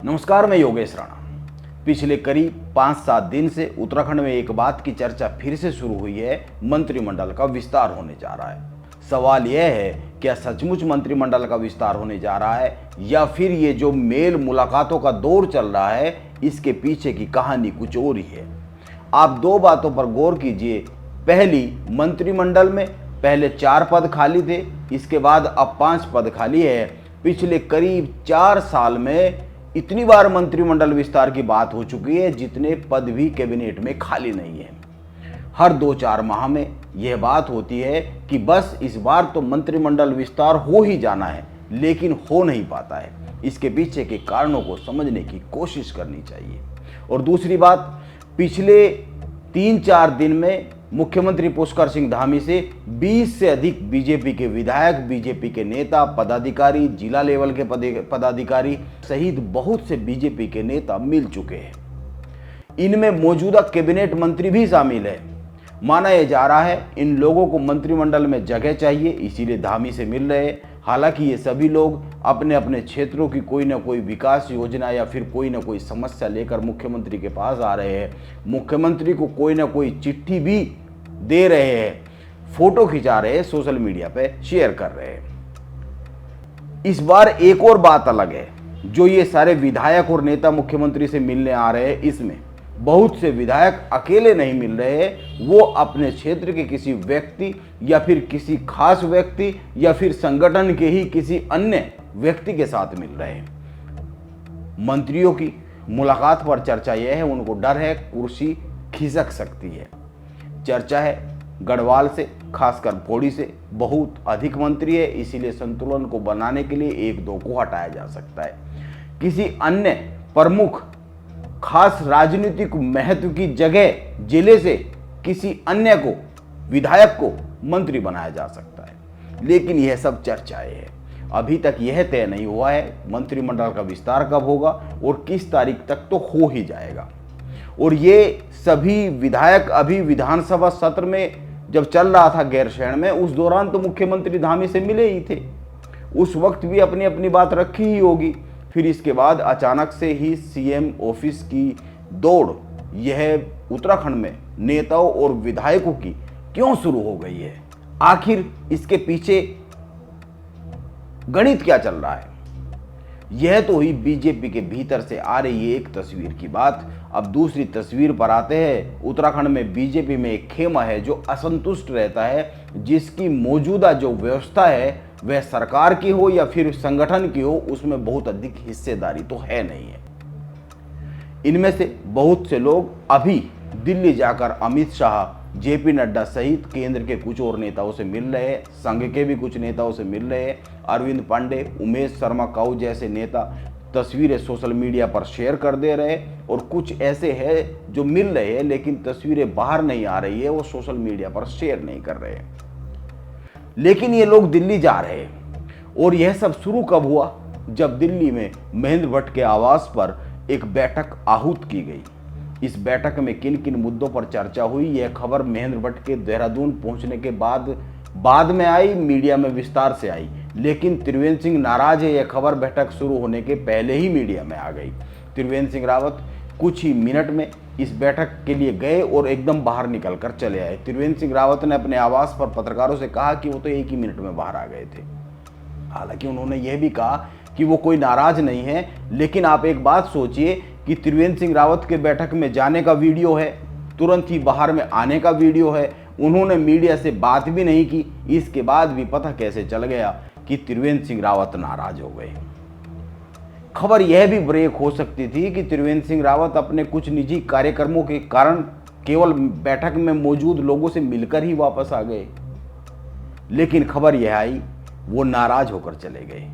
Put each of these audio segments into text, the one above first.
नमस्कार, मैं योगेश राणा। पिछले करीब 5-7 दिन से उत्तराखंड में एक बात की चर्चा फिर से शुरू हुई है। मंत्रिमंडल का विस्तार होने जा रहा है। सवाल यह है, क्या सचमुच मंत्रिमंडल का विस्तार होने जा रहा है या फिर ये जो मेल मुलाकातों का दौर चल रहा है इसके पीछे की कहानी कुछ और ही है। आप दो बातों पर गौर कीजिए। पहली, मंत्रिमंडल में पहले 4 पद खाली थे, इसके बाद अब 5 पद खाली है। पिछले करीब 4 साल में इतनी बार मंत्रिमंडल विस्तार की बात हो चुकी है जितने पद भी कैबिनेट में खाली नहीं है। हर 2-4 माह में यह बात होती है कि बस इस बार तो मंत्रिमंडल विस्तार हो ही जाना है, लेकिन हो नहीं पाता है। इसके पीछे के कारणों को समझने की कोशिश करनी चाहिए। और दूसरी बात, पिछले 3-4 दिन में मुख्यमंत्री पुष्कर सिंह धामी से 20 से अधिक बीजेपी के विधायक, बीजेपी के नेता, पदाधिकारी, जिला लेवल के पदाधिकारी सहित बहुत से बीजेपी के नेता मिल चुके हैं। इनमें मौजूदा कैबिनेट मंत्री भी शामिल है। माना यह जा रहा है इन लोगों को मंत्रिमंडल में जगह चाहिए, इसीलिए धामी से मिल रहे हैं। हालांकि ये सभी लोग अपने अपने क्षेत्रों की कोई ना कोई विकास योजना या फिर कोई ना कोई समस्या लेकर मुख्यमंत्री के पास आ रहे हैं। मुख्यमंत्री को कोई ना कोई चिट्ठी भी दे रहे हैं, फोटो खिंचा रहे हैं, सोशल मीडिया पे शेयर कर रहे हैं। इस बार एक और बात अलग है। जो ये सारे विधायक और नेता मुख्यमंत्री से मिलने आ रहे हैं, इसमें बहुत से विधायक अकेले नहीं मिल रहे हैं, वो अपने क्षेत्र के किसी व्यक्ति या फिर किसी खास व्यक्ति या फिर संगठन के ही किसी अन्य व्यक्ति के साथ मिल रहे हैं। मंत्रियों की मुलाकात पर चर्चा यह है, उनको डर है कुर्सी खिसक सकती है। चर्चा है गढ़वाल से, खासकर पौड़ी से बहुत अधिक मंत्री है, इसीलिए संतुलन को बनाने के लिए 1-2 को हटाया जा सकता है। किसी अन्य प्रमुख खास राजनीतिक महत्व की जगह जिले से किसी अन्य को, विधायक को मंत्री बनाया जा सकता है। लेकिन यह सब चर्चाएं हैं। अभी तक यह तय नहीं हुआ है मंत्रिमंडल का विस्तार कब होगा और किस तारीख तक तो हो ही जाएगा। और ये सभी विधायक अभी विधानसभा सत्र में जब चल रहा था गैरसैंण में, उस दौरान तो मुख्यमंत्री धामी से मिले ही थे। उस वक्त भी अपनी अपनी बात रखी ही होगी। फिर इसके बाद अचानक से ही सीएम ऑफिस की दौड़ यह उत्तराखंड में नेताओं और विधायकों की क्यों शुरू हो गई है? आखिर इसके पीछे गणित क्या चल रहा है? यह तो हुई बीजेपी के भीतर से आ रही एक तस्वीर की बात। अब दूसरी तस्वीर पर आते हैं। उत्तराखंड में बीजेपी में एक खेमा है जो असंतुष्ट रहता है, जिसकी मौजूदा जो व्यवस्था है वह सरकार की हो या फिर संगठन की हो, उसमें बहुत अधिक हिस्सेदारी तो है नहीं है। इनमें से बहुत से लोग अभी दिल्ली जाकर अमित शाह, जेपी नड्डा सहित केंद्र के कुछ और नेताओं से मिल रहे हैं, संघ के भी कुछ नेताओं से मिल रहे हैं। अरविंद पांडे, उमेश शर्मा काऊ जैसे नेता तस्वीरें सोशल मीडिया पर शेयर कर दे रहे हैं, और कुछ ऐसे हैं जो मिल रहे हैं लेकिन तस्वीरें बाहर नहीं आ रही है, वो सोशल मीडिया पर शेयर नहीं कर रहे हैं। लेकिन ये लोग दिल्ली जा रहे हैं। और यह सब शुरू कब हुआ? जब दिल्ली में महेंद्र भट्ट के आवास पर एक बैठक आहूत की गई। इस बैठक में किन किन मुद्दों पर चर्चा हुई, यह खबर महेंद्र भट्ट के देहरादून पहुंचने के बाद में आई, मीडिया में विस्तार से आई। लेकिन त्रिवेंद्र सिंह नाराज है, यह खबर बैठक शुरू होने के पहले ही मीडिया में आ गई। त्रिवेंद्र सिंह रावत कुछ ही मिनट में इस बैठक के लिए गए और एकदम बाहर निकल कर चले आए। त्रिवेंद्र सिंह रावत ने अपने आवास पर पत्रकारों से कहा कि वो तो 1 ही मिनट में बाहर आ गए थे। हालांकि उन्होंने यह भी कहा कि वो कोई नाराज नहीं है, लेकिन आप एक बात सोचिए कि त्रिवेंद्र सिंह रावत के बैठक में जाने का वीडियो है, तुरंत ही बाहर में आने का वीडियो है, उन्होंने मीडिया से बात भी नहीं की। इसके बाद भी पता कैसे चल गया कि त्रिवेंद्र सिंह रावत नाराज हो गए? खबर यह भी ब्रेक हो सकती थी कि त्रिवेंद्र सिंह रावत अपने कुछ निजी कार्यक्रमों के कारण केवल बैठक में मौजूद लोगों से मिलकर ही वापस आ गए। लेकिन खबर यह आई वो नाराज होकर चले गए।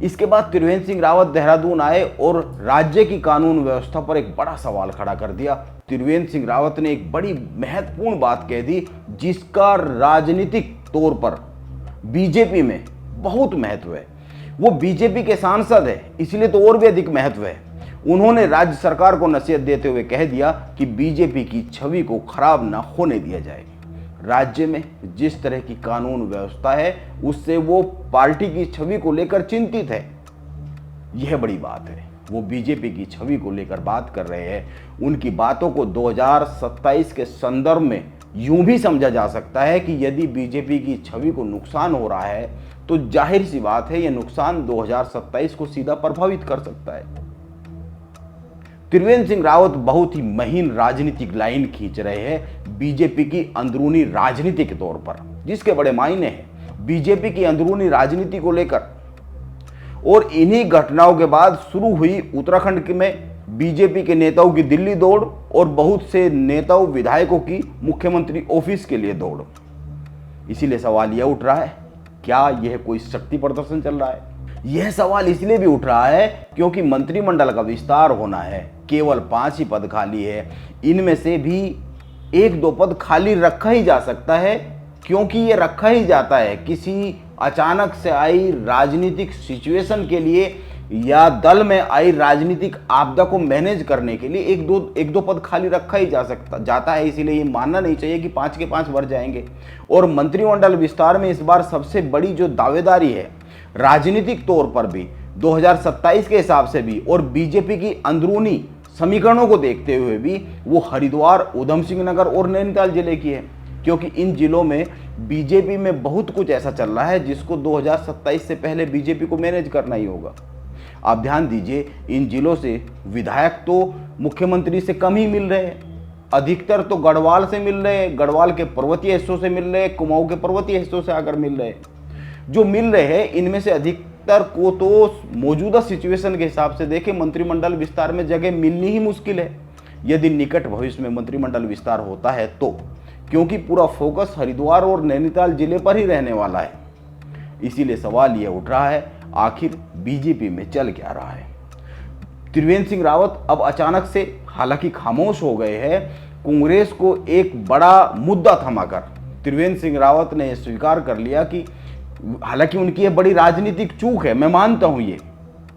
इसके बाद त्रिवेंद्र सिंह रावत देहरादून आए और राज्य की कानून व्यवस्था पर एक बड़ा सवाल खड़ा कर दिया। त्रिवेंद्र सिंह रावत ने एक बड़ी महत्वपूर्ण बात कह दी, जिसका राजनीतिक तौर पर बीजेपी में बहुत महत्व है। वो बीजेपी के सांसद है, इसलिए तो और भी अधिक महत्व है। उन्होंने राज्य सरकार को नसीहत देते हुए कह दिया कि बीजेपी की छवि को खराब ना होने दिया जाए। राज्य में जिस तरह की कानून व्यवस्था है उससे वो पार्टी की छवि को लेकर चिंतित है। यह बड़ी बात है। वो बीजेपी की छवि को लेकर बात कर रहे हैं। उनकी बातों को 2027 के संदर्भ में यूं भी समझा जा सकता है कि यदि बीजेपी की छवि को नुकसान हो रहा है तो जाहिर सी बात है यह नुकसान 2027 को सीधा प्रभावित कर सकता है। त्रिवेंद्र सिंह रावत बहुत ही महीन राजनीतिक लाइन खींच रहे हैं बीजेपी की अंदरूनी राजनीति के तौर पर, जिसके बड़े मायने हैं बीजेपी की अंदरूनी राजनीति को लेकर। और इन्हीं घटनाओं के बाद शुरू हुई उत्तराखंड में बीजेपी के नेताओं की दिल्ली दौड़ और बहुत से नेताओं विधायकों की मुख्यमंत्री ऑफिस के लिए दौड़। इसीलिए सवाल यह उठ रहा है, क्या यह कोई शक्ति प्रदर्शन चल रहा है? यह सवाल इसलिए भी उठ रहा है क्योंकि मंत्रिमंडल का विस्तार होना है। केवल 5 ही पद खाली है। इनमें से भी 1-2 पद खाली रखा ही जा सकता है, क्योंकि ये रखा ही जाता है किसी अचानक से आई राजनीतिक सिचुएशन के लिए या दल में आई राजनीतिक आपदा को मैनेज करने के लिए 1-2 पद खाली रखा ही जाता है। इसीलिए ये मानना नहीं चाहिए कि 5 के 5 भर जाएंगे। और मंत्रिमंडल विस्तार में इस बार सबसे बड़ी जो दावेदारी है राजनीतिक तौर पर भी 2027 के हिसाब से भी और बीजेपी की अंदरूनी समीकरणों को देखते हुए भी वो हरिद्वार, ऊधम सिंह नगर और नैनीताल जिले की है, क्योंकि इन जिलों में बीजेपी में बहुत कुछ ऐसा चल रहा है जिसको 2027 से पहले बीजेपी को मैनेज करना ही होगा। आप ध्यान दीजिए, इन जिलों से विधायक तो मुख्यमंत्री से कम ही मिल रहे हैं, अधिकतर तो गढ़वाल से मिल रहे हैं, गढ़वाल के पर्वतीय हिस्सों से मिल रहे हैं, कुमाऊं के पर्वतीय हिस्सों से आकर मिल रहे हैं। जो मिल रहे हैं इनमें से अधिकतर को तो मौजूदा सिचुएशन के हिसाब से देखें मंत्रिमंडल विस्तार में जगह मिलनी ही मुश्किल है, यदि निकट भविष्य में मंत्रिमंडल विस्तार होता है तो, क्योंकि पूरा फोकस हरिद्वार और नैनीताल जिले पर ही रहने वाला है। इसीलिए सवाल यह उठ रहा है, आखिर बीजेपी में चल क्या रहा है? त्रिवेंद्र सिंह रावत अब अचानक से हालांकि खामोश हो गए हैं। कांग्रेस को एक बड़ा मुद्दा थमाकर त्रिवेंद्र सिंह रावत ने स्वीकार कर लिया कि हालांकि उनकी यह बड़ी राजनीतिक चूक है, मैं मानता हूं, ये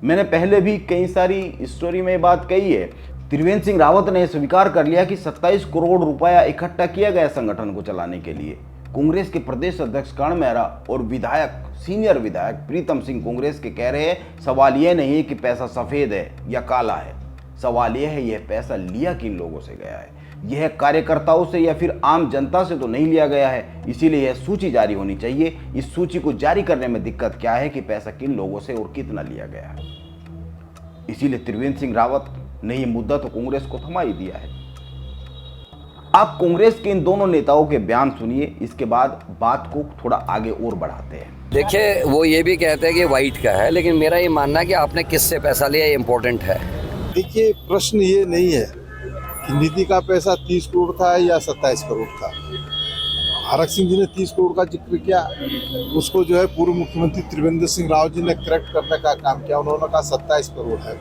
मैंने पहले भी कई सारी स्टोरी में बात कही है। त्रिवेंद्र सिंह रावत ने स्वीकार कर लिया कि 27 करोड़ रुपया इकट्ठा किया गया संगठन को चलाने के लिए। कांग्रेस के प्रदेश अध्यक्ष कर्ण मेहरा और विधायक, सीनियर विधायक प्रीतम सिंह कांग्रेस के कह रहे हैं, सवाल यह नहीं है कि पैसा सफेद है या काला है, सवाल यह है यह पैसा लिया किन लोगों से गया है। यह कार्यकर्ताओं से या फिर आम जनता से तो नहीं लिया गया है, इसीलिए यह सूची जारी होनी चाहिए। इस सूची को जारी करने में दिक्कत क्या है कि पैसा किन लोगों से और कितना लिया गया है। इसीलिए त्रिवेंद्र सिंह रावत ने यह मुद्दा तो कांग्रेस को थमा ही दिया है। आप कांग्रेस के इन दोनों नेताओं के बयान सुनिए, इसके बाद बात को थोड़ा आगे और बढ़ाते हैं। देखिए, वो ये भी कहते हैं कि वाइट का है, लेकिन मेरा ये मानना है कि आपने किससे पैसा लिया, ये इम्पोर्टेंट है। देखिए, प्रश्न ये नहीं है कि निधि का पैसा 30 करोड़ था या 27 करोड़ था। हरक सिंह जी ने 30 करोड़ का जिक्र किया, उसको जो है पूर्व मुख्यमंत्री त्रिवेंद्र सिंह रावत जी ने करेक्ट करने का काम किया, उन्होंने कहा 27 करोड़ है।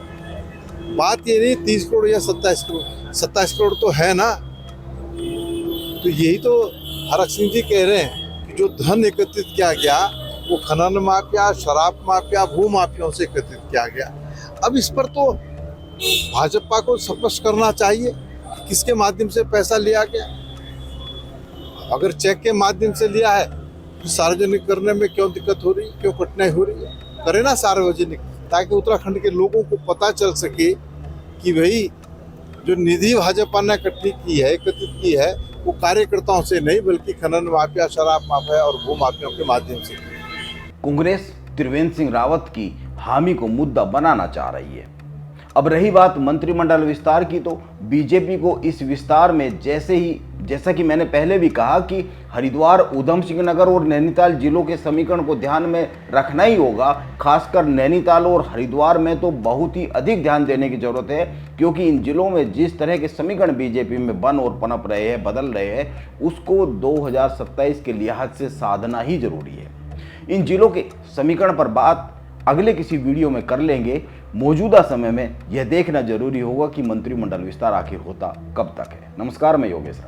बात ये नहीं 30 करोड़ या 27 करोड़, 27 करोड़ तो है ना। तो यही तो हरक सिंह जी कह रहे हैं कि जो धन एकत्रित किया गया वो खनन माफिया, शराब माफिया, भू माफियाओं से एकत्रित किया गया। अब इस पर तो भाजपा को स्पष्ट करना चाहिए कि किसके माध्यम से पैसा लिया गया। अगर चेक के माध्यम से लिया है तो सार्वजनिक करने में क्यों दिक्कत हो रही, क्यों कठिनाई हो रही है? करे ना सार्वजनिक, ताकि उत्तराखंड के लोगों को पता चल सके कि भाई जो निधि भाजपा ने एकत्रित की है वो कार्यकर्ताओं से नहीं बल्कि खनन माफिया, शराब माफिया और भू माफियाओं के माध्यम से। कांग्रेस त्रिवेंद्र सिंह रावत की हामी को मुद्दा बनाना चाह रही है। अब रही बात मंत्रिमंडल विस्तार की, तो बीजेपी को इस विस्तार में जैसा कि मैंने पहले भी कहा कि हरिद्वार, ऊधम सिंह नगर और नैनीताल जिलों के समीकरण को ध्यान में रखना ही होगा। खासकर नैनीताल और हरिद्वार में तो बहुत ही अधिक ध्यान देने की जरूरत है, क्योंकि इन जिलों में जिस तरह के समीकरण बीजेपी में बन और पनप रहे हैं, बदल रहे हैं, उसको 2027 के लिहाज से साधना ही जरूरी है। इन जिलों के समीकरण पर बात अगले किसी वीडियो में कर लेंगे। मौजूदा समय में यह देखना जरूरी होगा कि मंत्रिमंडल विस्तार आखिर होता कब तक है। नमस्कार, मैं योगेश राणा।